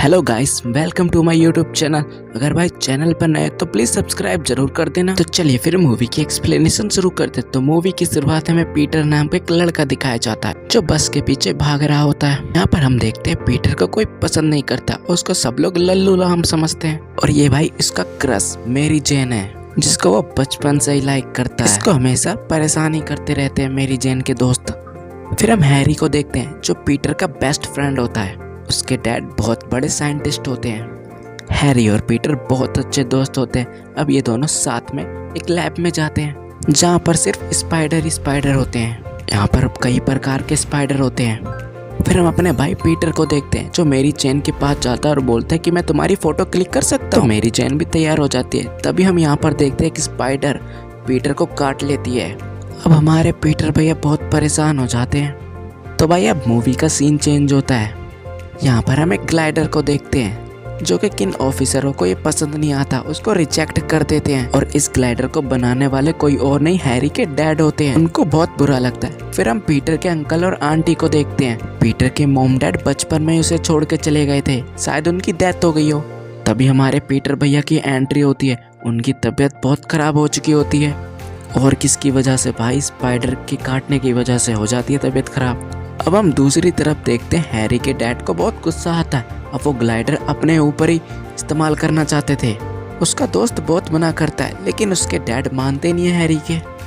Hello guys, welcome to my YouTube channel. अगर भाई channel पर नए तो प्लीज सब्सक्राइब जरूर कर देना। तो चलिए फिर मूवी की एक्सप्लेनेशन शुरू करते। तो मूवी की शुरुआत हमें पीटर नाम का एक लड़का दिखाया जाता है जो बस के पीछे भाग रहा होता है। यहाँ पर हम देखते हैं पीटर को कोई पसंद नहीं करता, उसको सब लोग लल्लू लाम समझते हैं। और ये भाई इसका क्रश मेरी जेन है जिसको वो बचपन से ही लाइक करता है। इसको हमेशा परेशान ही करते रहते हैं मेरी जेन के दोस्त। फिर हम हैरी को देखते हैं जो पीटर का बेस्ट फ्रेंड होता है। उसके डैड बहुत बड़े साइंटिस्ट होते हैं। हैरी और पीटर बहुत अच्छे दोस्त होते हैं। अब ये दोनों साथ में एक लैब में जाते हैं जहाँ पर सिर्फ स्पाइडर ही स्पाइडर होते हैं। यहाँ पर कई प्रकार के स्पाइडर होते हैं। फिर हम अपने भाई पीटर को देखते हैं जो मेरी चेन के पास जाता है और बोलता है कि मैं तुम्हारी फोटो क्लिक कर सकता हूँ। मेरी चेन भी तैयार हो जाती है। तभी हम यहाँ पर देखते हैं कि स्पाइडर पीटर को काट लेती है। अब हमारे पीटर भैया बहुत परेशान हो जाते हैं। तो भाई अब मूवी का सीन चेंज होता है। यहाँ पर हम एक ग्लाइडर को देखते हैं जो कि किन ऑफिसरों को ये पसंद नहीं आता, उसको रिजेक्ट कर देते हैं। और इस ग्लाइडर को बनाने वाले कोई और नहीं, हैरी के डैड होते हैं। उनको बहुत बुरा लगता है। फिर हम पीटर के अंकल और आंटी को देखते हैं। पीटर के मॉम डैड बचपन में उसे छोड़ के चले गए थे, शायद उनकी डेथ हो गई हो। तभी हमारे पीटर भैया की एंट्री होती है। उनकी तबीयत बहुत खराब हो चुकी होती है। और किसकी वजह से? भाई स्पाइडर के काटने की वजह से हो जाती है तबीयत खराब। अब हम दूसरी तरफ देखते हैं हैरी के डैड को बहुत गुस्सा आता है। अब वो ग्लाइडर अपने ऊपर ही इस्तेमाल करना चाहते थे। उसका दोस्त बहुत मना करता है लेकिन उसके डैड मानते नहीं है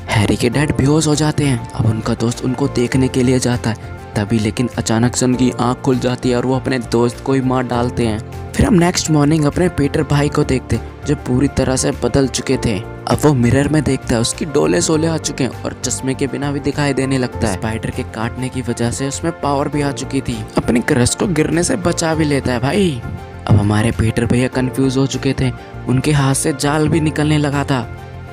हैरी के डैड बेहोश हो जाते हैं। अब उनका दोस्त उनको देखने के लिए जाता है। तभी लेकिन अचानक से उनकी आंख खुल जाती है और वो अपने दोस्त को ही मार डालते हैं। फिर हम नेक्स्ट मॉर्निंग अपने पीटर भाई को देखते हैं जो पूरी तरह से बदल चुके थे। अब वो मिरर में देखता है, उसकी डोले सोले आ चुके हैं और चश्मे के बिना भी दिखाई देने लगता है। स्पाइडर के काटने की वजह से उसमें पावर भी आ चुकी थी। अपनी क्रश को गिरने से बचा भी लेता है भाई। अब हमारे पीटर भैया कंफ्यूज हो चुके थे। उनके हाथ से जाल भी निकलने लगा था।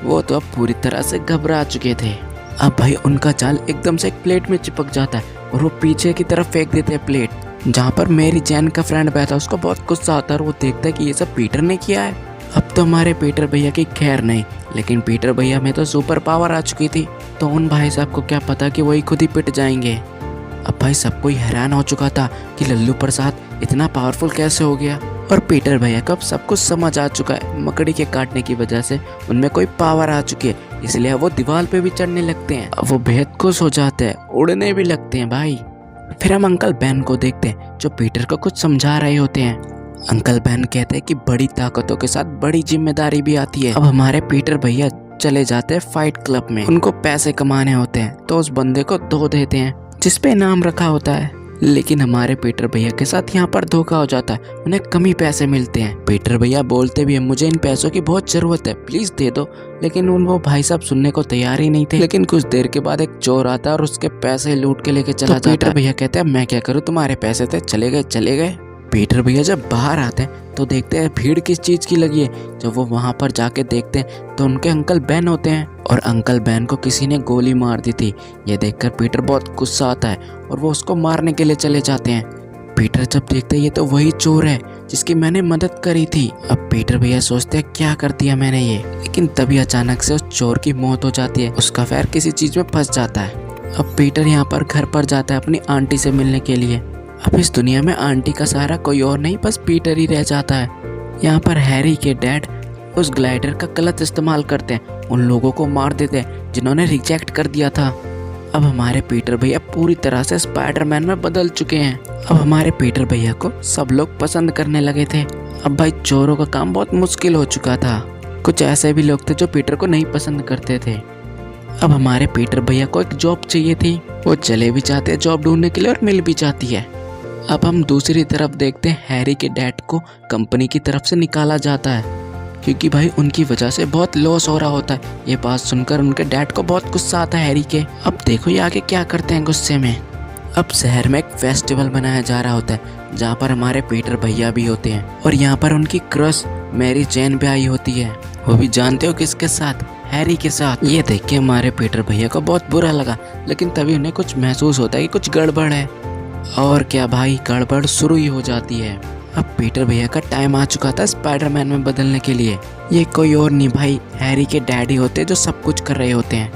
वो तो अब पूरी तरह से घबरा चुके थे। अब भाई उनका जाल एकदम से एक प्लेट में चिपक जाता है और वो पीछे की तरफ फेंक देते हैं प्लेट जहाँ पर मेरी जैन का फ्रेंड बैठा। उसको बहुत गुस्सा आता है और वो देखता है कि ये सब पीटर ने किया है। अब तो हमारे पीटर भैया की खैर नहीं, लेकिन पीटर भैया में तो सुपर पावर आ चुकी थी। तो उन भाई साहब को क्या पता कि वही खुद ही पिट जाएंगे। अब भाई सब कोई हैरान हो चुका था कि लल्लू प्रसाद इतना पावरफुल कैसे हो गया। और पीटर भैया को अब सब कुछ समझ आ चुका है। मकड़ी के काटने की वजह से उनमें कोई पावर आ चुकी है, इसलिए वो दीवार पे भी चढ़ने लगते हैं। अब वो बेहद खुश हो जाते हैं, उड़ने भी लगते हैं भाई। फिर हम अंकल बैन को देखते हैं जो पीटर को कुछ समझा रहे होते हैं। अंकल बैन कहते हैं कि बड़ी ताकतों के साथ बड़ी जिम्मेदारी भी आती है। अब हमारे पीटर भैया चले जाते हैं फाइट क्लब में। उनको पैसे कमाने होते हैं तो उस बंदे को धो देते हैं जिसपे इनाम रखा होता है। लेकिन हमारे पीटर भैया के साथ यहाँ पर धोखा हो जाता है, उन्हें कम ही पैसे मिलते हैं। पीटर भैया बोलते भी हैं मुझे इन पैसों की बहुत जरूरत है, प्लीज दे दो। लेकिन वो भाई साहब सुनने को तैयार ही नहीं थे। लेकिन कुछ देर के बाद एक चोर आता है और उसके पैसे लूट के लेके चला जाता है। पीटर भैया कहते हैं मैं क्या करूँ, तुम्हारे पैसे थे, चले गए। पीटर भैया जब बाहर आते हैं तो देखते हैं भीड़ किस चीज की लगी है। जब वो वहां पर जाके देखते हैं तो उनके अंकल बैन होते हैं और अंकल बैन को किसी ने गोली मार दी थी। ये देखकर पीटर बहुत गुस्सा आता है और वो उसको मारने के लिए चले जाते हैं। पीटर जब देखते हैं ये तो वही चोर है जिसकी मैंने मदद करी थी। अब पीटर भैया सोचते हैं क्या कर दिया मैंने ये। लेकिन तभी अचानक से उस चोर की मौत हो जाती है, उसका पैर किसी चीज में फंस जाता है। अब पीटर यहाँ पर घर पर जाता है अपनी आंटी से मिलने के लिए। अब इस दुनिया में आंटी का सहारा कोई और नहीं, बस पीटर ही रह जाता है। यहाँ पर हैरी के डैड उस ग्लाइडर का गलत इस्तेमाल करते हैं, उन लोगों को मार देते हैं जिन्होंने रिजेक्ट कर दिया था। अब हमारे पीटर भैया पूरी तरह से स्पाइडरमैन में बदल चुके हैं। अब हमारे पीटर भैया को सब लोग पसंद करने लगे थे। अब भाई चोरों का काम बहुत मुश्किल हो चुका था। कुछ ऐसे भी लोग थे जो पीटर को नहीं पसंद करते थे। अब हमारे पीटर भैया को एक जॉब चाहिए थी। वो चले भी जाते हैं जॉब ढूंढने के लिए और मिल भी जाती है। अब हम दूसरी तरफ देखते हैं हैरी के डैड को कंपनी की तरफ से निकाला जाता है क्योंकि भाई उनकी वजह से बहुत लॉस हो रहा होता है। ये बात सुनकर उनके डैड को बहुत गुस्सा आता है हैरी के। अब देखो ये आगे क्या करते हैं गुस्से में। अब शहर में एक फेस्टिवल मनाया जा रहा होता है जहाँ पर हमारे पीटर भैया भी होते हैं और यहाँ पर उनकी क्रश मेरी जैन भी आई होती है। वो भी जानते हो किसके साथ? हैरी के साथ। ये देख के हमारे पीटर भैया को बहुत बुरा लगा, लेकिन तभी उन्हें कुछ महसूस होता है कि कुछ गड़बड़ है। और क्या भाई, गड़बड़ शुरू ही हो जाती है। अब पीटर भैया का टाइम आ चुका था स्पाइडरमैन में बदलने के लिए। ये कोई और नहीं भाई, हैरी के डैडी होते जो सब कुछ कर रहे होते हैं।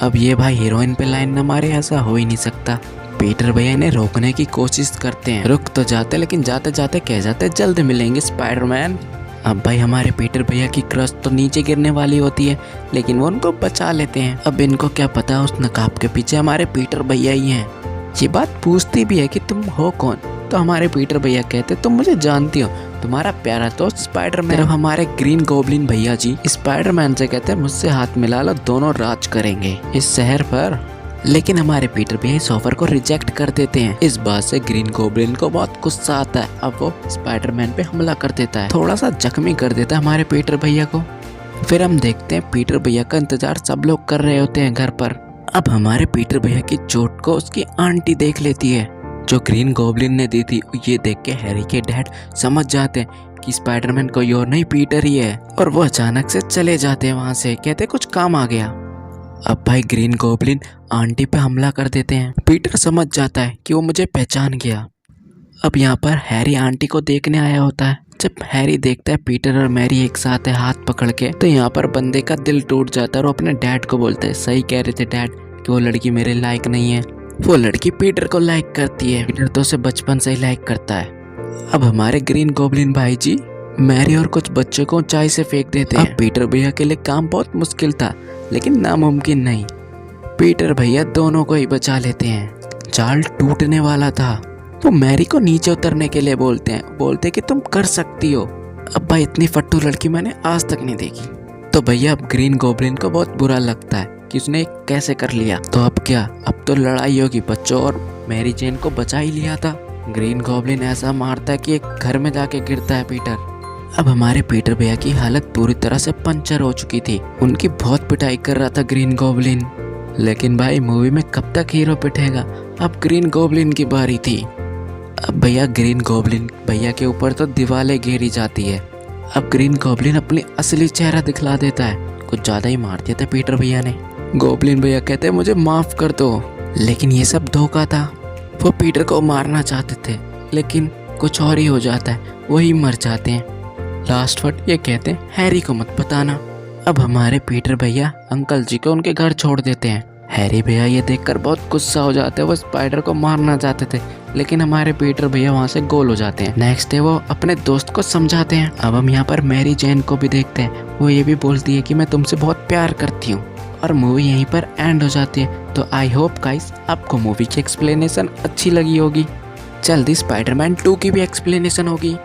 अब ये भाई हीरोइन पे लाइन न मारे, ऐसा हो ही नहीं सकता। पीटर भैया इन्हें रोकने की कोशिश करते हैं, रुक तो जाते लेकिन जाते जाते कह जाते जल्द मिलेंगे स्पाइडरमैन। अब भाई हमारे पीटर भैया की क्रश तो नीचे गिरने वाली होती है, लेकिन वो उनको बचा लेते हैं। अब इनको क्या पता उस नकाब के पीछे हमारे पीटर भैया ही हैं। ये बात पूछती भी है कि तुम हो कौन, तो हमारे पीटर भैया कहते तुम मुझे जानती हो, तुम्हारा प्यारा दोस्त स्पाइडरमैन। अब हमारे ग्रीन गॉब्लिन भैया जी स्पाइडरमैन से कहते मुझसे हाथ मिला लो, दोनों राज करेंगे इस शहर पर। लेकिन हमारे पीटर भैया इस ऑफर को रिजेक्ट कर देते हैं। इस बात से ग्रीन गॉब्लिन को बहुत गुस्सा आता है। अब वो स्पाइडरमैन पे हमला कर देता है, थोड़ा सा जख्मी कर देता है हमारे पीटर भैया को। फिर हम देखते हैं पीटर भैया का इंतजार सब लोग कर रहे होते हैं घर पर। अब हमारे पीटर भैया की चोट को उसकी आंटी देख लेती है जो ग्रीन गॉब्लिन ने दी थी। ये देख के हैरी के डैड समझ जाते हैं कि स्पाइडरमैन कोई और नहीं पीटर ही है, और वो अचानक से चले जाते हैं वहां से, कहते कुछ काम आ गया। अब भाई ग्रीन गॉब्लिन आंटी पे हमला कर देते हैं। पीटर समझ जाता है कि वो मुझे पहचान गया। अब यहाँ पर हैरी आंटी को देखने आया होता है। जब हैरी देखता है पीटर और मैरी एक साथ है हाथ पकड़ के, तो यहाँ पर बंदे का दिल टूट जाता है और अपने डैड को बोलता है सही कह रहे थे डैड कि वो लड़की मेरे लायक नहीं है। वो लड़की पीटर को लाइक करती है, पीटर तो उसे बचपन से ही लाइक करता है। अब हमारे ग्रीन गॉब्लिन भाई जी मैरी और कुछ बच्चों को ऊंचाई से फेंक देते हैं। अब पीटर भैया के लिए काम बहुत मुश्किल था, लेकिन नामुमकिन नहीं। पीटर भैया दोनों को ही बचा लेते हैं। जाल टूटने वाला था तो मैरी को नीचे उतरने के लिए बोलते कि तुम कर सकती हो। अब भाई इतनी फट्टू लड़की मैंने आज तक नहीं देखी। तो भैया अब ग्रीन गॉब्लिन को बहुत बुरा लगता है कि उसने कैसे कर लिया। तो अब क्या, अब तो लड़ाई होगी। बच्चों और मैरी जेन को बचा ही लिया था। ग्रीन गॉब्लिन ऐसा मारता है कि एक घर में जाके गिरता है पीटर। अब हमारे पीटर भैया की हालत पूरी तरह से पंचर हो चुकी थी। उनकी बहुत पिटाई कर रहा था ग्रीन गॉब्लिन। लेकिन भाई मूवी में कब तक हीरो पिटेगा, अब ग्रीन गॉब्लिन की बारी थी। अब भैया ग्रीन गॉब्लिन भैया के ऊपर तो दीवारें घेरी जाती है। अब ग्रीन गॉब्लिन अपनी असली चेहरा दिखला देता है। कुछ ज्यादा ही मार दिया था पीटर भैया ने। गॉब्लिन भैया कहते हैं मुझे माफ कर दो, लेकिन ये सब धोखा था। वो पीटर को मारना चाहते थे, लेकिन कुछ और ही हो जाता है, वही मर जाते हैं। लास्ट वर्ड ये कहते हैं हैरी को मत बताना। अब हमारे पीटर भैया अंकल जी को उनके घर छोड़ देते हैं। हैरी भैया ये देखकर बहुत गुस्सा हो जाते हैं। वो स्पाइडर को मारना चाहते थे, लेकिन हमारे पीटर भैया वहाँ से गोल हो जाते हैं। नेक्स्ट डे वो अपने दोस्त को समझाते हैं। अब हम यहाँ पर मैरी जेन को भी देखते हैं। वो ये भी बोलती है कि मैं तुमसे बहुत प्यार करती हूँ, और मूवी यहीं पर एंड हो जाती है। तो आई होप गाइस आपको मूवी की एक्सप्लेनेशन अच्छी लगी होगी। जल्दी स्पाइडरमैन 2 की भी एक्सप्लेनेशन होगी।